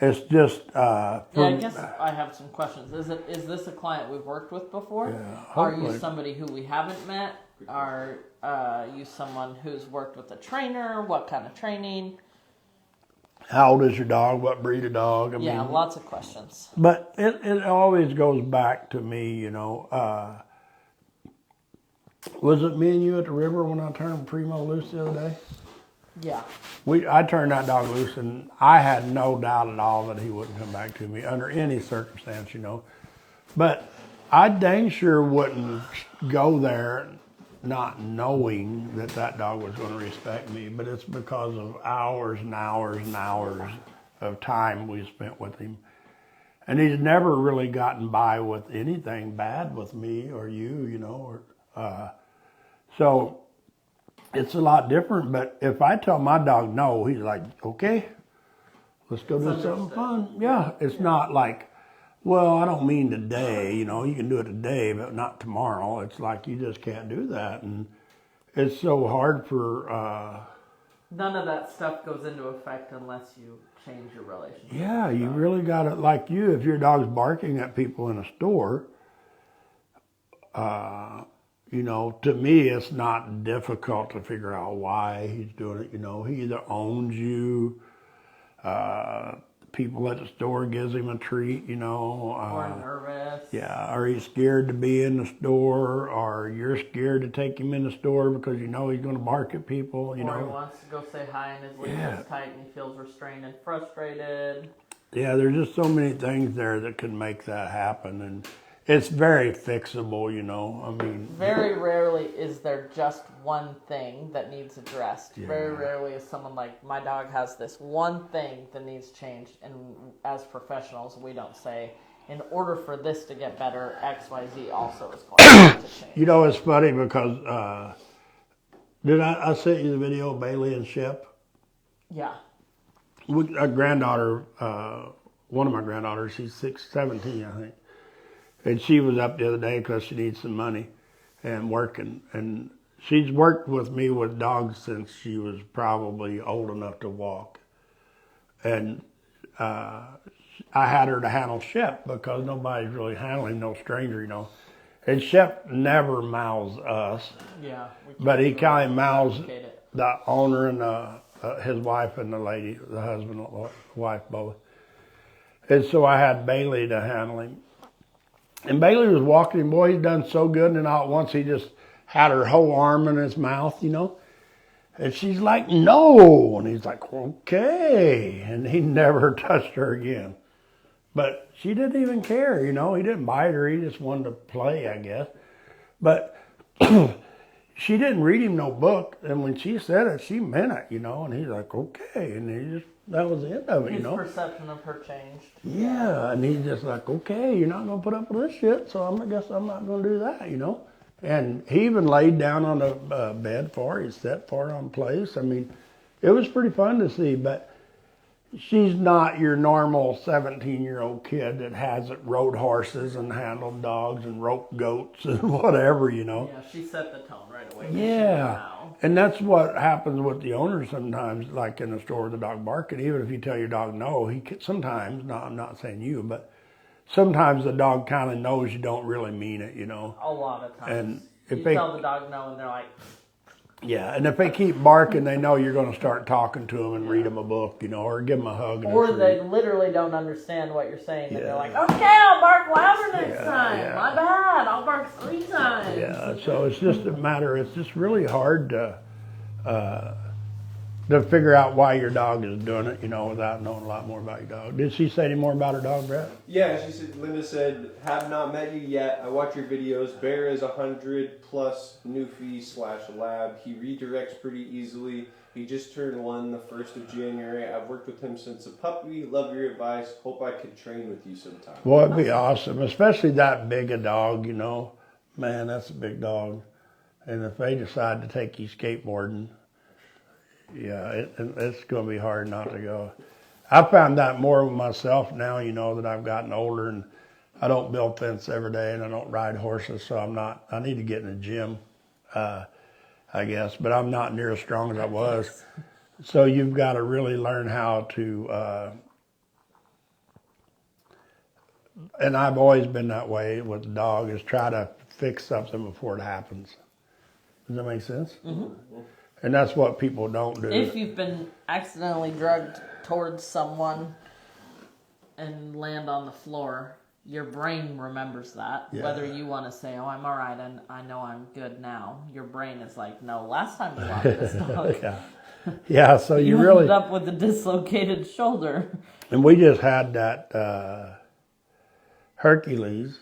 It's just Yeah, I guess I have some questions. Is this a client we've worked with before? Yeah, Are you hopefully. somebody who we haven't met? Are you someone who's worked with a trainer? What kind of training? How old is your dog? What breed of dog? I Yeah, mean, lots of questions. but it always goes back to me, was it me and you at the river when I turned Primo loose the other day? Yeah. I turned that dog loose, and I had no doubt at all that he wouldn't come back to me under any circumstance, But I dang sure wouldn't go there not knowing that that dog was going to respect me. But it's because of hours and hours and hours of time we spent with him. And he's never really gotten by with anything bad with me or you, so it's a lot different. But if I tell my dog no, he's like, okay, let's go do something fun. Yeah, it's not like, well, I don't mean today, you can do it today, but not tomorrow. It's like you just can't do that. And it's so hard for... None of that stuff goes into effect unless you change your relationship. Yeah, you really got to, like if your dog's barking at people in a store, to me, it's not difficult to figure out why he's doing it. He either owns you, people at the store gives him a treat, Or nervous. Yeah, or he's scared to be in the store, or you're scared to take him in the store because he's going to bark at people, Or he wants to go say hi and his leash is tight and he feels restrained and frustrated. Yeah, there's just so many things there that can make that happen, and it's very fixable, I mean... Very rarely is there just one thing that needs addressed. Yeah. Very rarely is someone like, my dog has this one thing that needs changed, and as professionals, we don't say, in order for this to get better, X, Y, Z also is going to change. It's funny because, I sent you the video of Bailey and Shep? Yeah. A granddaughter, one of my granddaughters, she's 17, I think. And she was up the other day because she needs some money and working. And she's worked with me with dogs since she was probably old enough to walk. And I had her to handle Shep because nobody's really handling no stranger, And Shep never mouths us. Yeah. But he kind of mouths the owner and his wife and the lady, the husband, the wife, both. And so I had Bailey to handle him. And Bailey was walking him, boy, he's done so good, and all at once he just had her whole arm in his mouth, And she's like, no. And he's like, okay. And he never touched her again. But she didn't even care, He didn't bite her. He just wanted to play, I guess. But she didn't read him no book. And when she said it, she meant it, And he's like, okay. And that was the end of it, His perception of her changed. Yeah, and he's just like, okay, you're not going to put up with this shit, so I guess I'm not going to do that, And he even laid down on the bed for her. He sat for her on place. I mean, it was pretty fun to see, but she's not your normal 17-year-old kid that hasn't rode horses and handled dogs and roped goats and whatever, Yeah, she set the tone right away. Yeah. And that's what happens with the owner sometimes, like in the store with the dog barking. Even if you tell your dog no, sometimes, no, I'm not saying you, but sometimes the dog kind of knows you don't really mean it, A lot of times. And if you they tell the dog no and they're like... Yeah, and if they keep barking, they know you're going to start talking to them and read them a book, or give them a hug. Or they literally don't understand what you're saying, and they're like, okay, I'll bark louder next time. Yeah. My bad, I'll bark 3 times. Yeah, so it's just a matter, it's just really hard to figure out why your dog is doing it, without knowing a lot more about your dog. Did she say any more about her dog, Brett? Yeah, Linda said, have not met you yet. I watch your videos. Bear is 100 plus Newfie/lab. He redirects pretty easily. He just turned 1 the 1st of January. I've worked with him since a puppy. Love your advice. Hope I could train with you sometime. Well, it'd be awesome, especially that big a dog, Man, that's a big dog. And if they decide to take you skateboarding, yeah, it's going to be hard not to go. I found that more with myself now, that I've gotten older, and I don't build fence every day and I don't ride horses, so I need to get in the gym, I guess, but I'm not near as strong as I was. So you've got to really learn how to and I've always been that way with the dog, is try to fix something before it happens. Does that make sense? Mm-hmm. And that's what people don't do. If you've been accidentally drugged towards someone and land on the floor, your brain remembers that. Yeah. Whether you want to say, "Oh, I'm all right, and I know I'm good now," your brain is like, "No, last time you walked this dog, yeah. So you really ended up with a dislocated shoulder." And we just had that Hercules.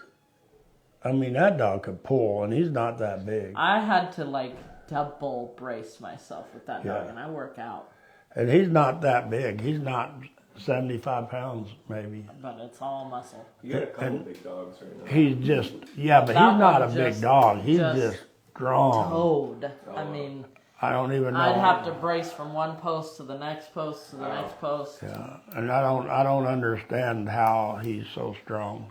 I mean, that dog could pull, and he's not that big. I had to like double brace myself with that dog, Yeah. and I work out. And he's not that big. He's not 75 pounds, maybe. But it's all muscle. You got a couple big dogs right now. He's just, yeah, but That he's not a one big just- dog. He's just just strong. Toad. I mean, I don't even know. I'd have to brace from one post to the next post to the next post. Yeah, and I don't understand how he's so strong.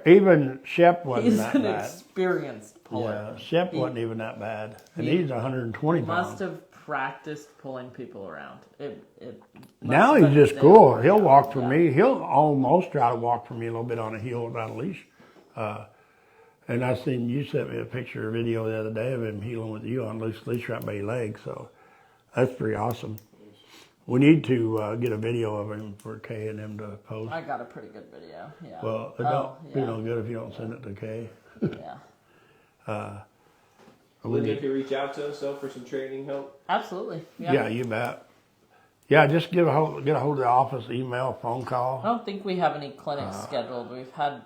Even Shep wasn't He's that an bad. experienced puller. Yeah, Shep wasn't even that bad, and he he's 120 Must pounds. have practiced pulling people around. It must Now have he's been just there. cool. He'll walk for Yeah. me. He'll almost try to walk for me a little bit on a heel without a leash. And I seen you sent me a picture or video the other day of him heeling with you on loose leash right by your leg. So that's pretty awesome. We need to get a video of him for Kay and him to post. I got a pretty good video. Yeah. Well, it don't be no good if you don't send it to Kay. Yeah. Linda, if you reach out to us though for some training help. Absolutely. Yeah, you bet. Yeah, just get a hold of the office, email, phone call. I don't think we have any clinics scheduled. We've had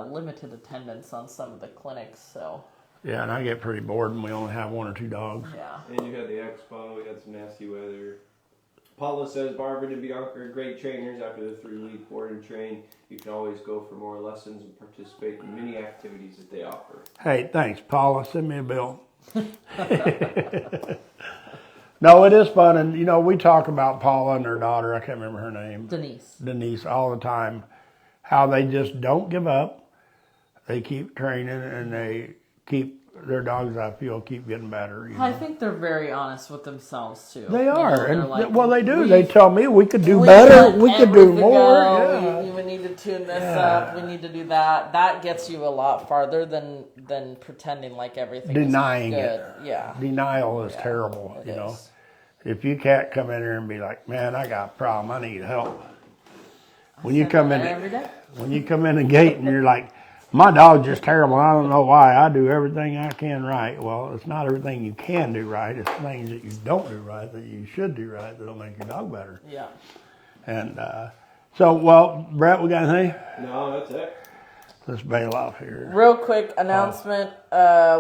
limited attendance on some of the clinics, so Yeah, and I get pretty bored when we only have one or two dogs. yeah. And you had the expo, we had some nasty weather. Paula says Marvin and Bianca are great trainers after the 3-week board and train. You can always go for more lessons and participate in many activities that they offer. Hey, thanks, Paula. Send me a bill. No, it is fun, and you know we talk about Paula and her daughter. I can't remember her name. Denise All the time. How they just don't give up. They keep training, and they keep their dogs. I feel keep getting better. You know? I think they're very honest with themselves too. They You know, are, they're and like, well, they do. "We've- They tell me we could do we better. let We could do everything more. go. Yeah. We need to tune this up. We need to do that. That gets you a lot farther than pretending like everything Denying is good. it. Yeah. Denial is terrible. It You know, is. if you can't come in here and be like, "Man, I got a problem. I need help." When you come in, every day. when you come in the gate and you're like, "My dog's just terrible. I don't know why. I do everything I can right." Well, it's not everything you can do right. It's things that you don't do right that you should do right that'll make your dog better. Yeah. And so, well, Brett, we got anything? No, that's it. Let's bail off here. Real quick announcement.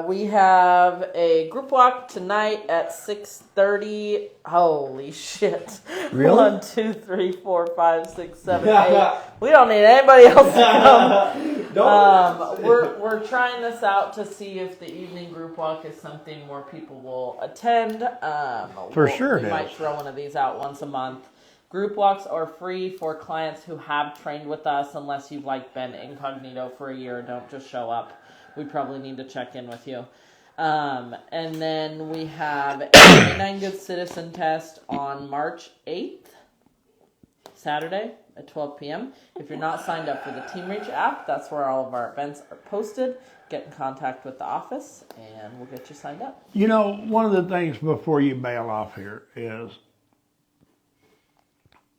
We have a group walk tonight at 6:30. Holy shit. Really? 1, 2, 3, 4, 5, 6, 7, 8. We don't need anybody else to come. We're trying this out to see if the evening group walk is something more people will attend. For sure it We might is. throw one of these out once a month. Group walks are free for clients who have trained with us, unless you've been incognito for a year. Don't just show up. We probably need to check in with you. And then we have a 99 Good Citizen test on March 8th, Saturday at 12 p.m. If you're not signed up for the Team Reach app, that's where all of our events are posted. Get in contact with the office, and we'll get you signed up. You know, one of the things before you bail off here is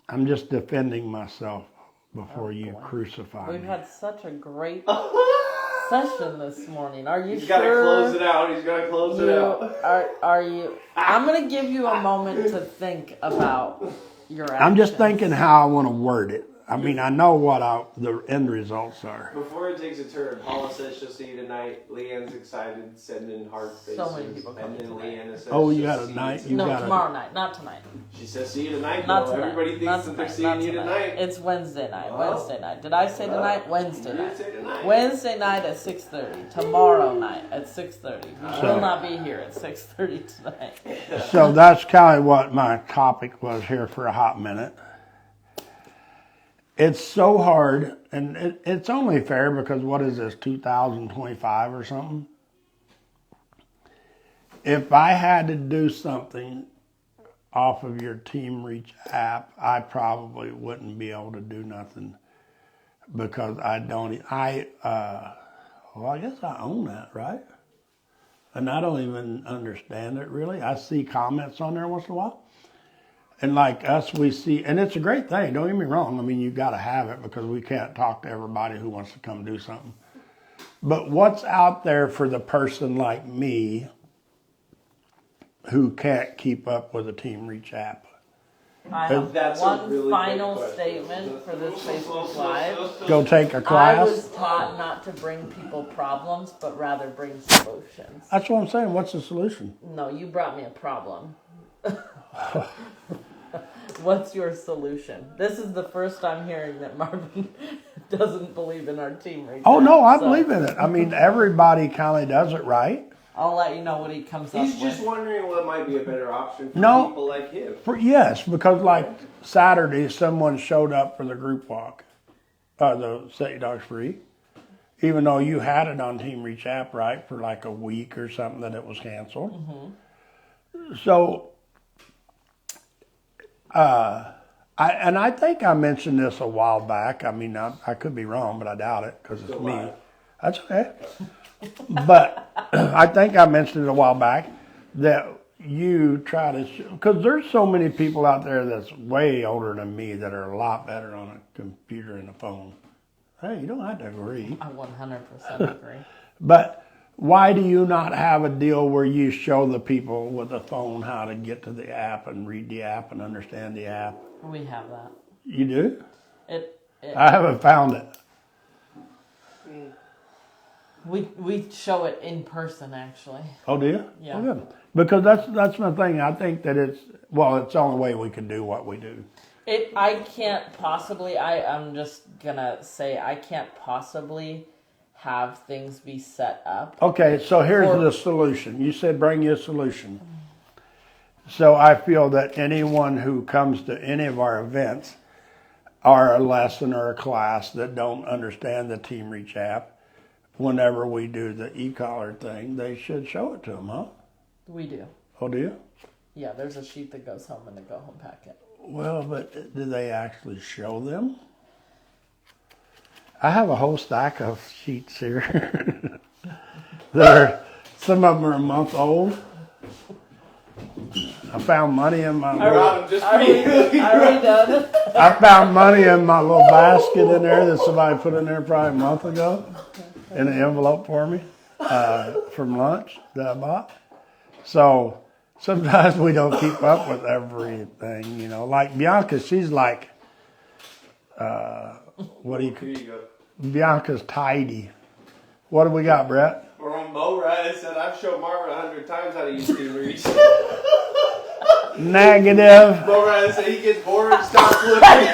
I'm just defending myself before you crucify We've me. had such a great session this morning. Are you He's sure? got to close it out. He's got to close it out. Are you? I'm gonna give you a moment to think about your actions. I'm just thinking how I want to word it. I mean, I know what the end results are. Before it takes a turn, Paula says she'll see you tonight. Leanne's excited, sending heart faces. So many people And coming then tonight. Leanna says Oh, you she'll got a see night? You. You No, got tomorrow night, not tonight. She says see you tonight. Not though. tonight. Everybody Not thinks that they're tonight. seeing you tonight. It's Wednesday night. Oh. Wednesday night. Did I say tonight? Wednesday You night. didn't say tonight. Wednesday night at 6:30. Tomorrow night at 6:30. We So- will not be here at 6:30 tonight. So that's kind of what my topic was here for a hot minute. It's so hard, and it's only fair because what is this, 2025 or something? If I had to do something off of your Team Reach app, I probably wouldn't be able to do nothing because I don't. Well, I guess I own that, right? And I don't even understand it really. I see comments on there once in a while. And like us, we see, and it's a great thing. Don't get me wrong. I mean, you got to have it because we can't talk to everybody who wants to come do something. But what's out there for the person like me who can't keep up with a Team Reach app? I have That's a one really final good question. statement for this Facebook Live. Go take a I class? was taught not to bring people problems, but rather bring solutions. That's what I'm saying. What's the solution? No, you brought me a problem. What's your solution? This is the first I'm hearing that Marvin doesn't believe in our Team Reach. Oh, no, I So believe in it. I mean, everybody kind of does it, right? I'll let you know what he comes up with. He's just wondering what might be a better option for No. people like him. Yes, because like Saturday, someone showed up for the group walk, the Set Your Dogs Free, even though you had it on Team Reach app, right, for like a week or something that it was canceled. Mm-hmm. So, I think I mentioned this a while back. I mean, I could be wrong, but I doubt it because it's me. Live. That's okay. But I think I mentioned it a while back that you try to, because there's so many people out there that's way older than me that are a lot better on a computer and a phone. Hey, you don't have to agree. I 100% agree. But why do you not have a deal where you show the people with a phone how to get to the app and read the app and understand the app? We have that. You do? I I haven't found it. We show it in person, actually. Oh, do you? Yeah. Oh, good. Because that's my thing. I think that it's the only way we can do what we do. I can't possibly, I'm just gonna say, I can't possibly have things be set up. Okay, so here's the solution. You said bring you a solution. So I feel that anyone who comes to any of our events or a lesson or a class that don't understand the Team Reach app, whenever we do the e-collar thing, they should show it to them, huh? We do. Oh, do you? Yeah, there's a sheet that goes home in the go home packet. Well, but do they actually show them? I have a whole stack of sheets here. Some of them are a month old. I found money in my I found money in my little basket in there that somebody put in there probably a month ago in an envelope for me from lunch that I bought. So sometimes we don't keep up with everything, you know. Like Bianca, she's like, Bianca's tidy. What do we got, Brett? From Mo Ryan said, I've shown Marvin 100 times how to use Team Reach. Negative. Mo Ryan said he gets bored and stops looking.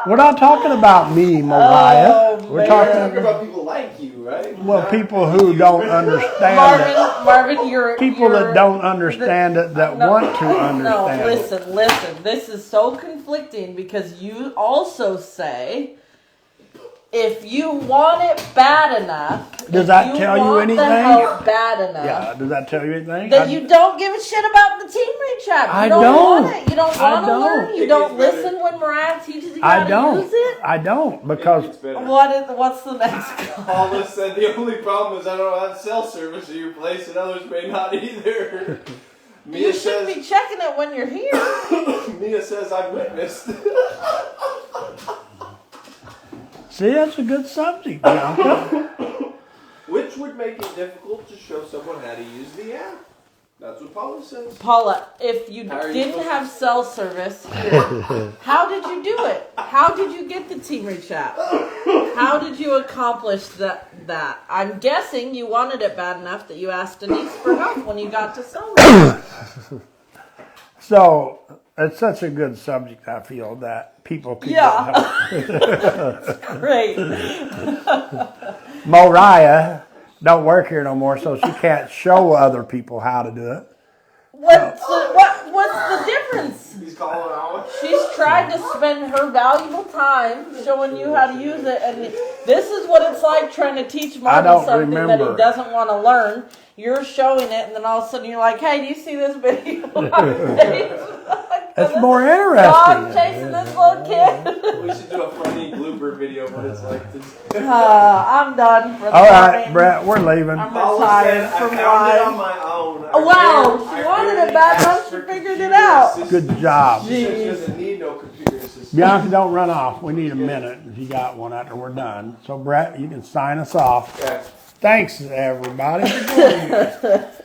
We're not talking about me, Mariah. We're talking about people like you, right? Well, people who don't understand it. Marvin, you're People that don't understand it, that want to understand No, it. listen. This is so conflicting because you also say, if you want it bad enough, Does that tell you anything? The help bad enough, Yeah, does that tell you anything? that you don't give a shit about the Team Reach app. You don't want it. You don't want to learn. You don't listen when Mariah teaches you how to use it. I don't, because What's the next call? Paula said the only problem is I don't have cell service at your place and others may not either. You shouldn't be checking it when you're here. Mia says I've witnessed. see, that's a good subject, Bianca. Which would make it difficult to show someone how to use the app. That's what Paula says. Paula, if you didn't have cell service here, how did you do it? How did you get the Team Reach app? How did you accomplish that? I'm guessing you wanted it bad enough that you asked Denise for help when you got to cell service. So, it's such a good subject, I feel, that people can get help. Great. Mariah don't work here no more, so she can't show other people how to do it. What's the difference? He's calling out. She's tried to spend her valuable time showing you how to use it, and this is what it's like trying to teach Marvin something that he doesn't want to learn. You're showing it, and then all of a sudden you're like, hey, do you see this video on Facebook? That's more Dog interesting. chasing this little kid. We should do a funny blooper video of what it's like to. I'm done for the All morning. right, Brett, we're leaving. I'm Paula retired said, from I found it on live. my own. Oh, wow, I she wanted barely it bad enough, asked she for figured it computer out. assistance. Good job. She said she doesn't need no computer assistance. Bianca, don't run off. We need a minute if you got one after we're done. So, Brett, you can sign us off. Okay. Thanks, everybody, for joining us.